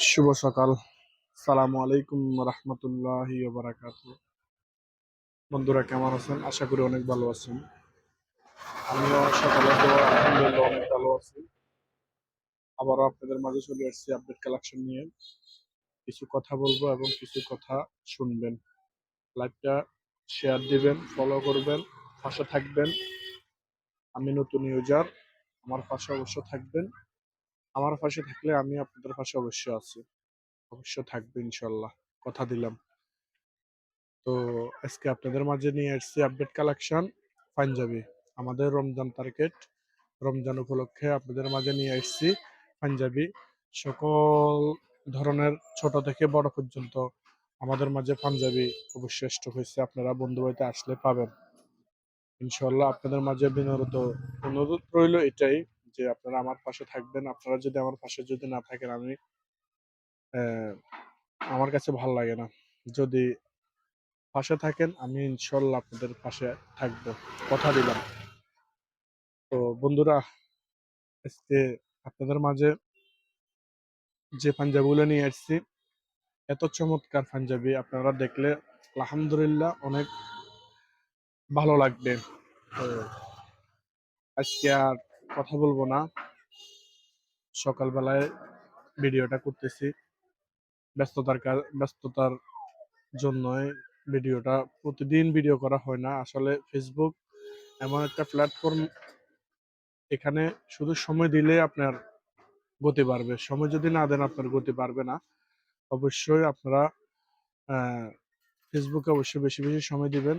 শুভ সকাল। সালামু আলাইকুম রহমতুল্লাহি ওয়া বারাকাতুহু। বন্ধুরা কেমন আছেন? আশা করি অনেক ভালো আছেন। আমিও সকালে তো আলহামদুলিল্লাহ অনেক ভালো আছি। আবারও আপনাদের মাঝে চলে আসছি আপডেট কালেকশন নিয়ে। কিছু কথা বলবো এবং কিছু কথা শুনবেন। লাইভটা শেয়ার দিবেন, ফলো করবেন, পাশে থাকবেন। আমি নতুন ইউজার, আমার পাশে অবশ্য থাকবেন। আমার পাশে থাকলে আমি আপনাদের পাশে অবশ্যই আছি, অবশ্য থাকবে ইনশাল্লাহ, কথা দিলাম। তো আজকে আপনাদের মাঝে নিয়ে আসছি আপডেট কালেকশন পাঞ্জাবি। আমাদের রমজান টার্গেট, রমজান উপলক্ষে আপনাদের মাঝে নিয়ে আসছি পাঞ্জাবি। সকল ধরনের ছোট থেকে বড় পর্যন্ত আমাদের মাঝে পাঞ্জাবি অবশ্যই স্টক হয়েছে। আপনারা বন্ধু বাড়িতে আসলে পাবেন ইনশাল্লাহ। আপনাদের মাঝে বিনোদন অনুরোধ রইল এটাই যে আপনারা আমার পাশে থাকবেন। আপনারা যদি আমার পাশে যদি না থাকেন, আমি আমার কাছে ভালো লাগে না। যদি পাশে থাকেন, আমি ইনশাল্লাহ আপনাদের পাশে থাকবো, কথা দিলাম। তো বন্ধুরা, আজকে আপনাদের মাঝে যে পাঞ্জাবিগুলো নিয়ে আসছি, এত চমৎকার পাঞ্জাবি, আপনারা দেখলে আলহামদুলিল্লাহ অনেক ভালো লাগবে। তো আজকে আর কথা বলবো না, সকালবেলায় ভিডিওটা করতেছি। ব্যস্ততার জন্যই ভিডিওটা, প্রতিদিন ভিডিও করা হয় না। আসলে ফেসবুক এমন একটা প্ল্যাটফর্ম, এখানে শুধু সময় দিলে আপনার গতি বাড়বে, সময় যদি না দেন আপনার গতি বাড়বে না। অবশ্যই আপনারা ফেসবুকে অবশ্যই বেশি বেশি সময় দিবেন,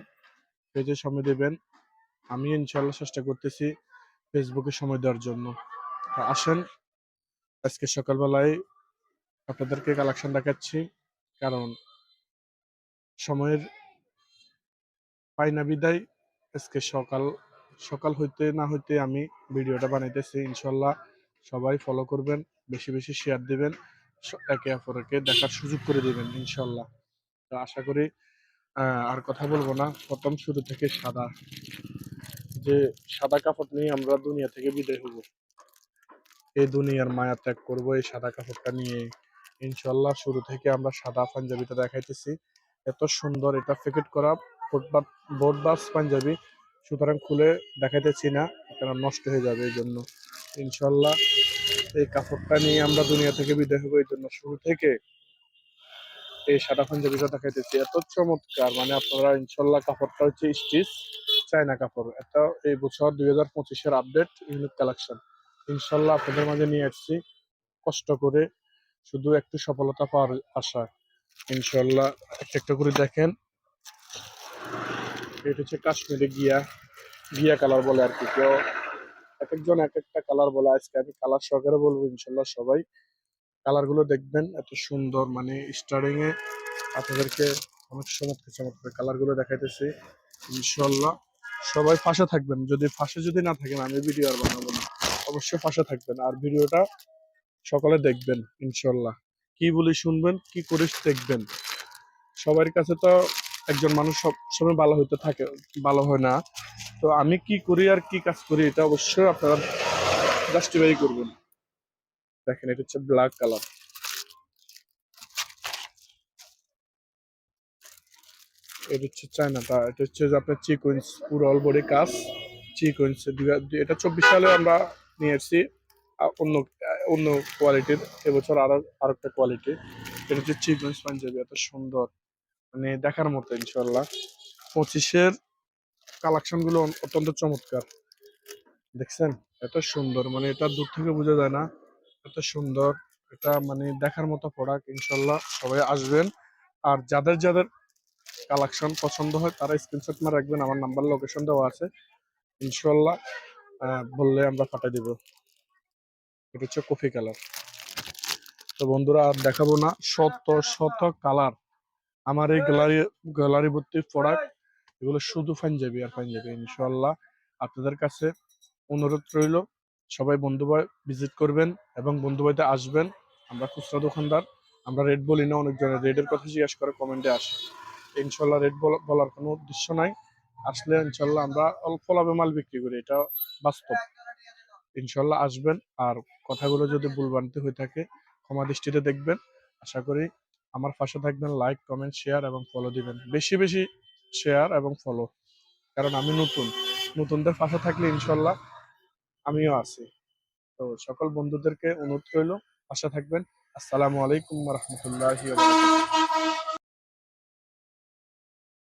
পেজে সময় দিবেন। আমি ইনশাল্লাহ চেষ্টা করতেছি ফেসবুকে সময় দেওয়ার জন্য। তো আসেন, আজকে সকালবেলায় আপনাদেরকে কালেকশন দেখাচ্ছি, কারণ সময়ের পাই না বিদায়। আজকে সকাল সকাল হইতে না হইতে আমি ভিডিওটা বানাইতেছি। ইনশাল্লাহ সবাই ফলো করবেন, বেশি বেশি শেয়ার দিবেন, একে অপরকে দেখার সুযোগ করে দিবেন ইনশাল্লাহ। তো আশা করি আর কথা বলবো না। প্রথম শুরু থেকে যে সাদা কাপড় নিয়ে আমরা দুনিয়া থেকে বিদায় হব, এই দুনিয়ার মায়া ত্যাগ করবো এই সাদা কাপড়টা নিয়ে ইনশাল্লাহ। শুরু থেকে আমরা সাদা পাঞ্জাবিটা দেখাইতেছি, এত সুন্দর। এটা প্যাকেট করা বোর্ডবাস পাঞ্জাবি, সুতরাং খুলে দেখাইতেছি না, কারণ নষ্ট হয়ে যাবে। এই জন্য ইনশাল্লাহ এই কাপড়টা নিয়ে আমরা দুনিয়া থেকে বিদায় হবো, এই জন্য শুরু থেকে এই সাদা পাঞ্জাবিটা দেখাইতেছি। এত চমৎকার, মানে আপনারা ইনশাল্লাহ, কাপড়টা হচ্ছে স্টিচ চায়না কাপড়। এটা এই বছর 2025-এর আপডেট ইউনিক কালেকশন ইনশাল্লাহ আপনাদের মাঝে নিয়ে আসছি, কষ্ট করে, শুধু একটু সফলতা পাওয়ার আশা ইনশাল্লাহ। একটা একটা করে দেখেন। এটা হচ্ছে কাশ্মীরি গিয়া, গিয়া কালার বলে আর কি, কেউ এক একজন এক একটা কালার বলে। আজকে আমি কালার সহকারে বলবো ইনশাল্লাহ। সবাই কালার গুলো দেখবেন, এত সুন্দর, মানে স্টার্টিং এ আপনাদেরকে অনেক চমৎকার চমৎকার কালার গুলো দেখাইতেছি ইনশাল্লাহ। সবাই ফাঁসে থাকবেন, যদি ফাঁসে যদি না থাকেন আমি ভিডিও আর বানাবো না। অবশ্যই ফাঁসে থাকবেন আর ভিডিওটা সকলে দেখবেন ইনশাল্লাহ। কি বলি শুনবেন, কি করিস দেখবেন। সবার কাছে তো একজন মানুষ সব সময় ভালো হইতে থাকে, ভালো হয় না। তো আমি কি করি আর কি কাজ করি, এটা অবশ্যই আপনারা জাস্টিফাই করবেন। দেখেন, এটা হচ্ছে ব্ল্যাক কালার, এটা হচ্ছে চায়নাটা। এটা হচ্ছে যে আপনার চিকুইন্স, পুরো অল বডি কাজ চিকুইন্স। এটা 24 সালে আমরা নিয়ে এসেছি, অন্য অন্য কোয়ালিটির। এবছর আরেকটা কোয়ালিটি। এটা হচ্ছে চিকুইন্স পাঞ্জাবি, এত সুন্দর, মানে দেখার মতো ইনশাল্লাহ। 25-এর কালেকশন গুলো অত্যন্ত চমৎকার, দেখছেন এত সুন্দর, মানে এটা দূর থেকে বোঝা যায় না, এত সুন্দর। এটা মানে দেখার মতো প্রোডাক্ট ইনশাল্লাহ। সবাই আসবেন, আর যাদের যাদের কালেকশন পছন্দ হয় তারা স্ক্রিনশট মারে রাখবেন, আমার নাম্বার লোকেশন দেওয়া আছে ইনশাল্লাহ। বললে আমরা পাঠিয়ে দিব। এটা হচ্ছে কফি কালার। তো বন্ধুরা আর দেখাবো না, শত শত কালার আমার এই গ্যালারি ভর্তি প্রোডাক্ট। এগুলো শুধু পাঞ্জাবি আর পাঞ্জাবি ইনশাল্লাহ। আপনাদের কাছে অনুরোধ রইল, সবাই বন্ধু ভাই ভিজিট করবেন এবং বন্ধু ভাইতে আসবেন। আমরা খুচরা দোকানদার, আমরা রেট বলি না। অনেকজনের রেটের কথা জিজ্ঞাসা করে কমেন্টে আসে, ইনশাল্লাহ রেট বলার কোনো উদ্দেশ্য নাই। আসলে ইনশাল্লাহ আমরা অল্প লাভে মাল বিক্রি করি, এটা বাস্তব। ইনশাল্লাহ আসবেন। আর কথাগুলো যদি ভুলভ্রান্তি হয়ে থাকে ক্ষমা দৃষ্টিতে দেখবেন। আশা করি আমার পাশে থাকবেন, লাইক, কমেন্ট, শেয়ার এবং ফলো দিবেন। বেশি, বেশি শেয়ার এবং ফলো। কারণ আমি নতুন। নতুনদের পাশে থাকলে ইনশাআল্লাহ আমিও আছি। তো সকল বন্ধুদেরকে অনুরোধ রইল পাশে থাকবেন। আসসালামু আলাইকুম ওয়া রাহমাতুল্লাহি ওয়া বারাকাতুহু।